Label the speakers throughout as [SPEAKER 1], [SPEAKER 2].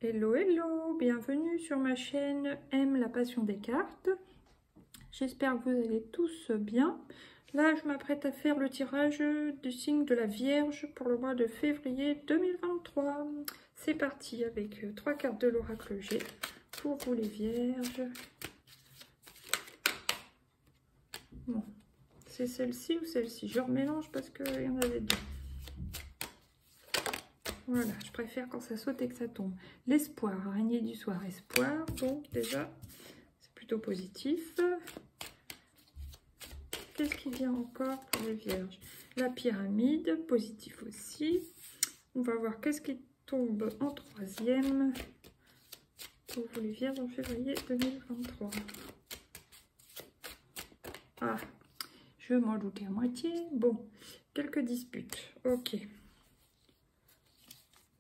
[SPEAKER 1] Hello, hello, bienvenue sur ma chaîne Aime la passion des cartes. J'espère que vous allez tous bien. Là, je m'apprête à faire le tirage du signe de la Vierge pour le mois de février 2023. C'est parti avec 3 cartes de l'oracle G pour vous les Vierges. Bon, c'est celle-ci ou celle-ci? Je remélange parce qu'il y en avait deux. Voilà, je préfère quand ça saute et que ça tombe. L'espoir, araignée du soir, espoir. Donc déjà, c'est plutôt positif. Qu'est-ce qui vient encore pour les Vierges? La pyramide, positif aussi. On va voir qu'est-ce qui tombe en troisième pour vous les Vierges en février 2023. Ah, je m'en doutais à moitié. Bon, quelques disputes. Ok.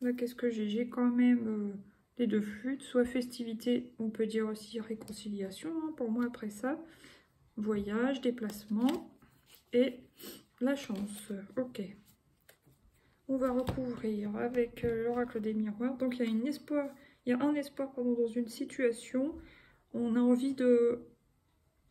[SPEAKER 1] Là, qu'est-ce que j'ai? J'ai quand même les deux flûtes, soit festivité, on peut dire aussi réconciliation, hein, pour moi après ça. Voyage, déplacement et la chance. Ok. On va recouvrir avec l'oracle des miroirs. Donc il y a un espoir pardon, dans une situation. On a envie de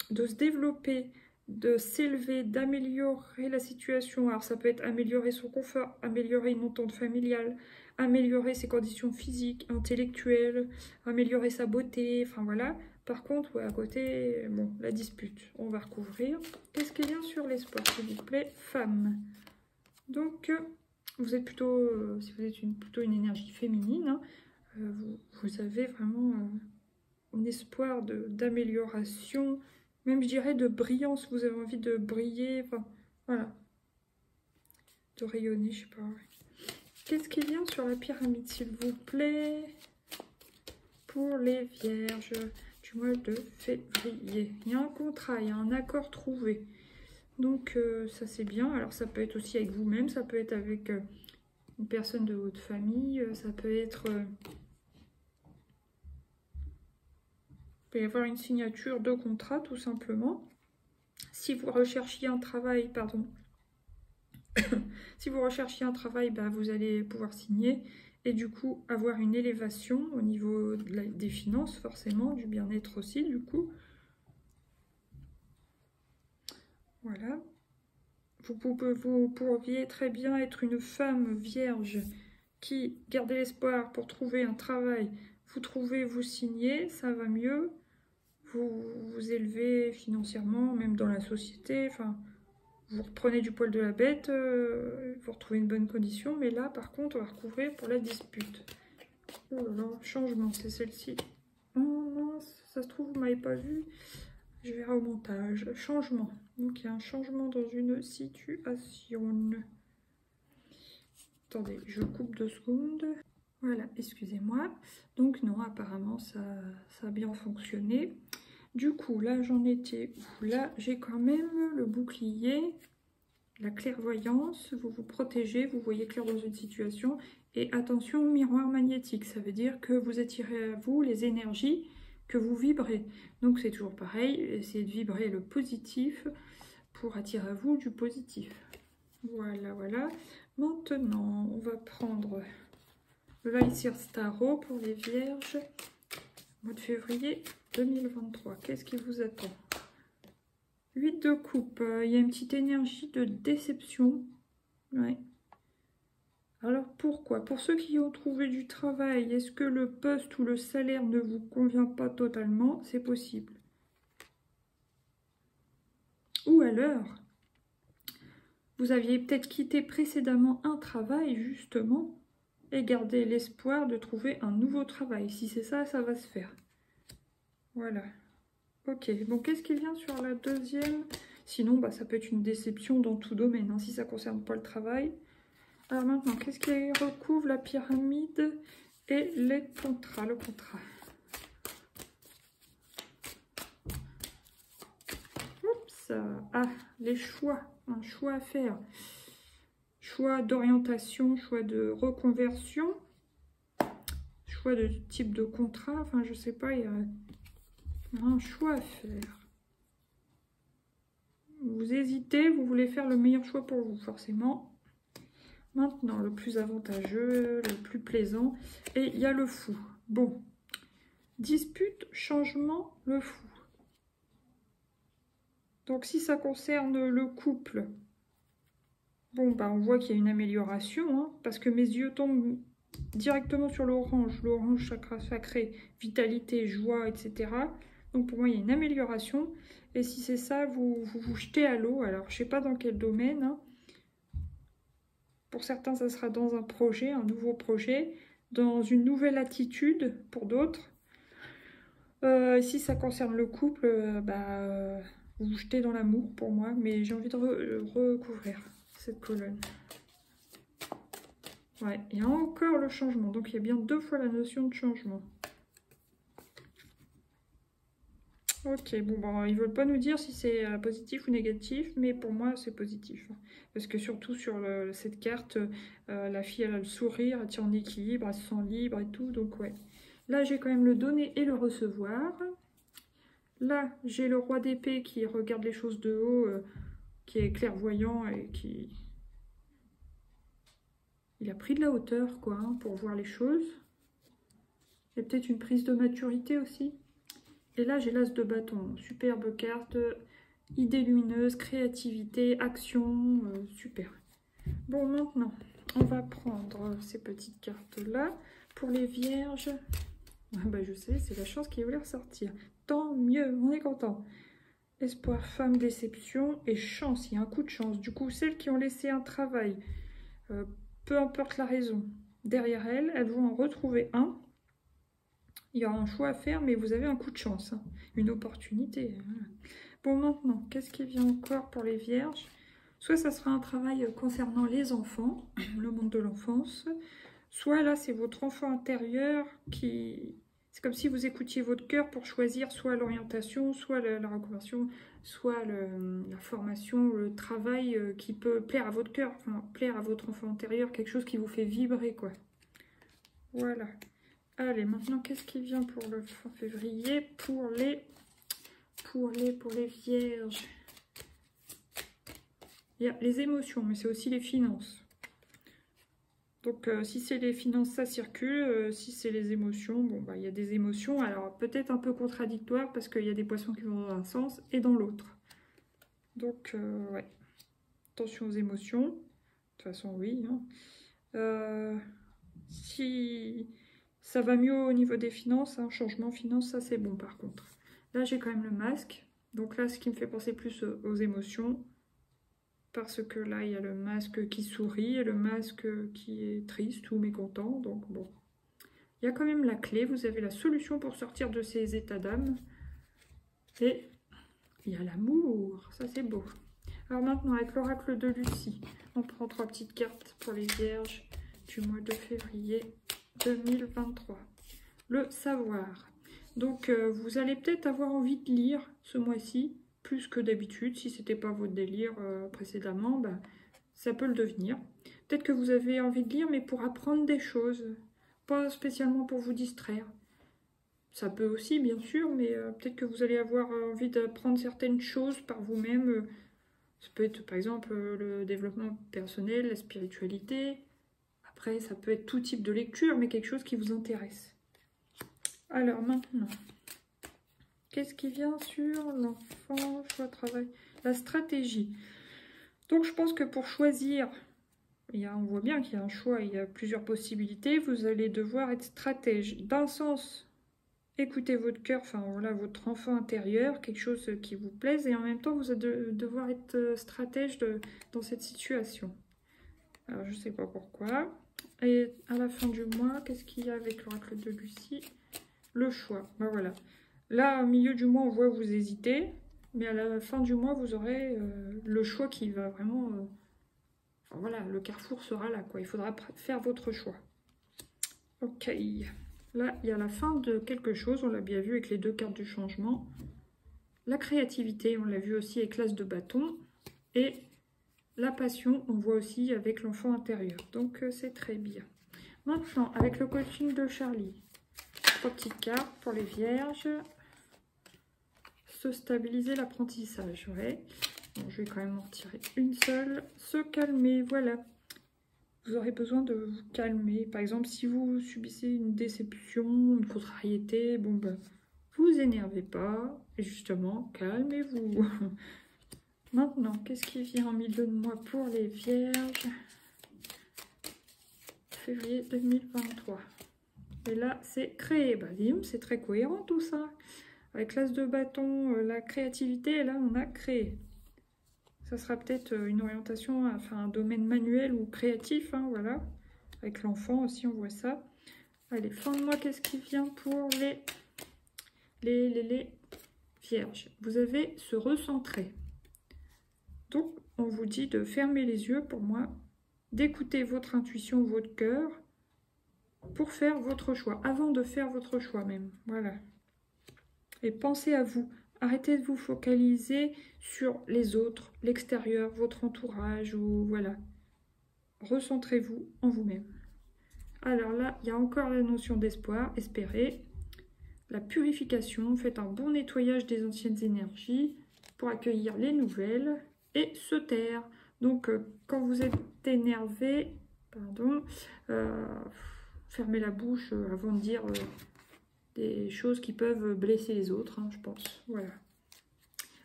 [SPEAKER 1] se développer, de s'élever, d'améliorer la situation. Alors ça peut être améliorer son confort, améliorer une entente familiale, améliorer ses conditions physiques, intellectuelles, améliorer sa beauté, enfin voilà. Par contre, ouais, à côté, bon, la dispute, on va recouvrir. Qu'est-ce qui vient sur l'espoir, s'il vous plaît? Femme. Donc, vous êtes plutôt, si vous êtes plutôt une énergie féminine, hein, vous avez vraiment un espoir d'amélioration, même je dirais de brillance, vous avez envie de briller, enfin voilà, de rayonner, je sais pas. Qu'est-ce qui vient sur la pyramide, s'il vous plaît, pour les Vierges du mois de février? Il y a un contrat, il y a un accord trouvé. Donc ça c'est bien. Alors ça peut être aussi avec vous-même, ça peut être avec une personne de votre famille, ça peut être... il peut y avoir une signature de contrat tout simplement. Si vous recherchiez un travail, pardon, si vous recherchiez un travail, bah, vous allez pouvoir signer et du coup avoir une élévation au niveau des finances forcément, du bien-être aussi du coup. Voilà. Vous pourriez très bien être une femme vierge qui garde l'espoir pour trouver un travail. Vous trouvez, vous signez, ça va mieux. Vous vous élevez financièrement, même dans la société. Enfin, vous reprenez du poil de la bête, vous retrouvez une bonne condition. Mais là, par contre, on va recouvrir pour la dispute. Oh là là, changement, c'est celle-ci. Oh mince, ça se trouve, vous ne m'avez pas vu. Je verrai au montage. Changement. Donc, il y a un changement dans une situation. Attendez, je coupe 2 secondes. Voilà, excusez-moi. Donc non, apparemment, ça a bien fonctionné. Du coup, là, j'en étais où? Là, j'ai quand même le bouclier, la clairvoyance. Vous vous protégez, vous voyez clair dans une situation. Et attention, miroir magnétique. Ça veut dire que vous attirez à vous les énergies que vous vibrez. Donc, c'est toujours pareil. Essayez de vibrer le positif pour attirer à vous du positif. Voilà, voilà. Maintenant, on va prendre le Lightyear Starro pour les Vierges, mois de février 2023. Qu'est-ce qui vous attend? 8 de coupe. Il y a une petite énergie de déception. Ouais. Alors pourquoi? Pour ceux qui ont trouvé du travail, est-ce que le poste ou le salaire ne vous convient pas totalement? C'est possible. Ou alors, vous aviez peut-être quitté précédemment un travail, justement, et gardé l'espoir de trouver un nouveau travail. Si c'est ça, ça va se faire. Voilà. Ok, bon, qu'est-ce qui vient sur la deuxième? Sinon, bah, ça peut être une déception dans tout domaine, hein, si ça ne concerne pas le travail. Alors maintenant, qu'est-ce qui recouvre la pyramide et les contrats? Le contrat. Oups, ah, les choix, un choix à faire. Choix d'orientation, choix de reconversion, choix de type de contrat, enfin je sais pas, il y a un choix à faire. Vous hésitez, vous voulez faire le meilleur choix pour vous, forcément. Maintenant, le plus avantageux, le plus plaisant, et il y a le fou. Bon, dispute, changement, le fou. Donc, si ça concerne le couple, bon, bah, on voit qu'il y a une amélioration, hein, parce que mes yeux tombent directement sur l'orange. L'orange, chakra sacré, vitalité, joie, etc. Donc, pour moi, il y a une amélioration. Et si c'est ça, vous jetez à l'eau. Alors, je ne sais pas dans quel domaine, hein. Pour certains, ça sera dans un projet, un nouveau projet, dans une nouvelle attitude pour d'autres. Si ça concerne le couple, vous jetez dans l'amour pour moi, mais j'ai envie de recouvrir cette colonne. Ouais, il y a encore le changement, donc il y a bien 2 fois la notion de changement. Ok, bon, ils ne veulent pas nous dire si c'est positif ou négatif, mais pour moi c'est positif. Parce que surtout sur cette carte, la fille elle a le sourire, elle tient en équilibre, elle se sent libre et tout, donc ouais. Là j'ai quand même le donner et le recevoir. Là j'ai le roi d'épée qui regarde les choses de haut, qui est clairvoyant et qui... Il a pris de la hauteur quoi, hein, pour voir les choses. Il y a peut-être une prise de maturité aussi. Et là, j'ai l'as de bâton. Superbe carte, idée lumineuse, créativité, action, super. Bon, maintenant, on va prendre ces petites cartes-là. Pour les vierges, bah, je sais, c'est la chance qui voulait ressortir. Tant mieux, on est content. Espoir, femme, déception et chance. Il y a un coup de chance. Du coup, celles qui ont laissé un travail, peu importe la raison, derrière elles, elles vont en retrouver un. Il y aura un choix à faire, mais vous avez un coup de chance, hein. Une opportunité. Voilà. Bon, maintenant, qu'est-ce qui vient encore pour les vierges? Soit ça sera un travail concernant les enfants, le monde de l'enfance, soit là, c'est votre enfant intérieur qui... C'est comme si vous écoutiez votre cœur pour choisir soit l'orientation, soit la reconversion, soit la formation, le travail qui peut plaire à votre cœur, enfin, plaire à votre enfant intérieur, quelque chose qui vous fait vibrer, quoi. Voilà. Allez, maintenant, qu'est-ce qui vient pour le fin février pour les vierges? Il y a les émotions, mais c'est aussi les finances. Donc, si c'est les finances, ça circule. Si c'est les émotions, bon, bah, il y a des émotions. Alors, peut-être un peu contradictoires parce qu'il y a des poissons qui vont dans un sens et dans l'autre. Donc, ouais. Attention aux émotions. De toute façon, oui. Hein. Si... Ça va mieux au niveau des finances, hein, changement finance, ça c'est bon par contre. Là j'ai quand même le masque, donc là ce qui me fait penser plus aux émotions, parce que là il y a le masque qui sourit et le masque qui est triste ou mécontent, donc bon. Il y a quand même la clé, vous avez la solution pour sortir de ces états d'âme. Et il y a l'amour, ça c'est beau. Alors maintenant avec l'oracle de Lucie, on prend 3 petites cartes pour les vierges du mois de février 2023. Le savoir. Donc, vous allez peut-être avoir envie de lire ce mois-ci, plus que d'habitude. Si ce n'était pas votre délire précédemment, ben, ça peut le devenir. Peut-être que vous avez envie de lire, mais pour apprendre des choses, pas spécialement pour vous distraire. Ça peut aussi, bien sûr, mais peut-être que vous allez avoir envie d'apprendre certaines choses par vous-même. Ça peut être, par exemple, le développement personnel, la spiritualité. Après, ça peut être tout type de lecture, mais quelque chose qui vous intéresse. Alors maintenant, qu'est-ce qui vient sur l'enfant, choix, travail, la stratégie. Donc je pense que pour choisir, on voit bien qu'il y a un choix, il y a plusieurs possibilités. Vous allez devoir être stratège. D'un sens, écoutez votre cœur, enfin voilà, votre enfant intérieur, quelque chose qui vous plaise, et en même temps, vous allez devoir être stratège dans cette situation. Alors je ne sais pas pourquoi. Et à la fin du mois, qu'est-ce qu'il y a avec l'oracle de Lucie? Le choix, ben voilà. Là, au milieu du mois, on voit vous hésiter, mais à la fin du mois, vous aurez le choix qui va vraiment... enfin, voilà, le carrefour sera là, quoi. Il faudra faire votre choix. Ok. Là, il y a la fin de quelque chose, on l'a bien vu avec les 2 cartes du changement. La créativité, on l'a vu aussi avec l'as de bâton. Et la passion, on voit aussi avec l'enfant intérieur. Donc, c'est très bien. Maintenant, avec le coaching de Charlie. 3 petites cartes pour les vierges. Se stabiliser l'apprentissage, ouais. Bon, je vais quand même en retirer une seule. Se calmer, voilà. vous aurez besoin de vous calmer. Par exemple, si vous subissez une déception, une contrariété, bon ben, vous énervez pas, et justement, calmez-vous. Maintenant, qu'est-ce qui vient en milieu de mois pour les vierges? Février 2023. Et là, c'est créer. Bah, c'est très cohérent tout ça. Avec l'as de bâton, la créativité, et là, on a créé. Ça sera peut-être une orientation, enfin un domaine manuel ou créatif, hein, voilà. Avec l'enfant aussi, on voit ça. Allez, fin de mois, qu'est-ce qui vient pour les vierges? Vous avez se recentrer. Donc, on vous dit de fermer les yeux, pour moi, d'écouter votre intuition, votre cœur, pour faire votre choix, avant de faire votre choix même, voilà. Et pensez à vous. Arrêtez de vous focaliser sur les autres, l'extérieur, votre entourage, ou voilà. Recentrez-vous en vous-même. Alors là, il y a encore la notion d'espoir, espérer. La purification, faites un bon nettoyage des anciennes énergies pour accueillir les nouvelles et se taire. Donc, quand vous êtes énervé, pardon, fermez la bouche avant de dire des choses qui peuvent blesser les autres, hein, je pense. Voilà.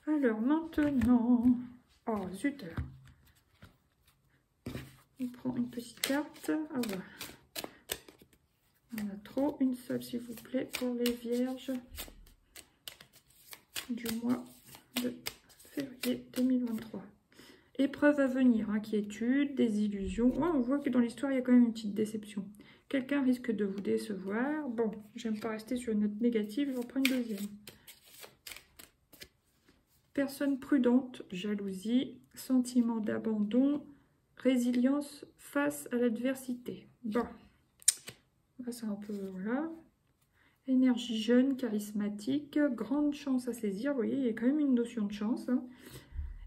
[SPEAKER 1] Alors maintenant, oh zut, on prend une petite carte. Ah voilà. On a trop, une seule s'il vous plaît pour les vierges du mois de février 2023. Épreuve à venir, inquiétude, désillusion. Ouais, on voit que dans l'histoire, il y a quand même une petite déception. Quelqu'un risque de vous décevoir. Bon, j'aime pas rester sur une note négative, j'en prends une deuxième. Personne prudente, jalousie, sentiment d'abandon, résilience face à l'adversité. Bon, là c'est un peu, voilà. Énergie jeune, charismatique, grande chance à saisir. Vous voyez, il y a quand même une notion de chance. Hein.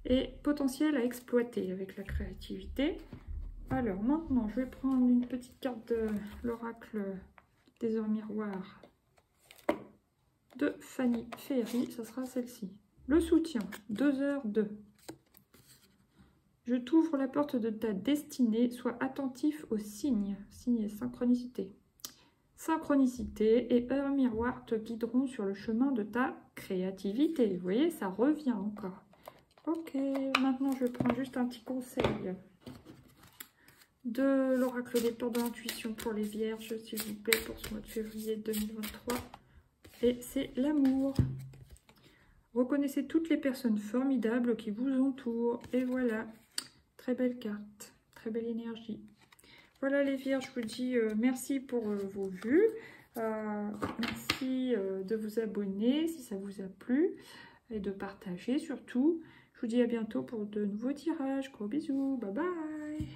[SPEAKER 1] Et potentiel à exploiter avec la créativité. Alors maintenant, je vais prendre une petite carte de l'oracle des heures miroirs de Fanny Ferry. Ça sera celle-ci. Le soutien, 2h02. Je t'ouvre la porte de ta destinée, sois attentif aux signes. Signes et synchronicité. Synchronicité et heures miroirs te guideront sur le chemin de ta créativité. Vous voyez, ça revient encore. Ok, maintenant je prends juste un petit conseil de l'oracle des portes de l'intuition pour les vierges, s'il vous plaît, pour ce mois de février 2023. Et c'est l'amour. Reconnaissez toutes les personnes formidables qui vous entourent. Et voilà, très belle carte, très belle énergie. Voilà les vierges, je vous dis merci pour vos vues. Merci de vous abonner si ça vous a plu et de partager surtout. Je vous dis à bientôt pour de nouveaux tirages. Gros bisous, bye bye.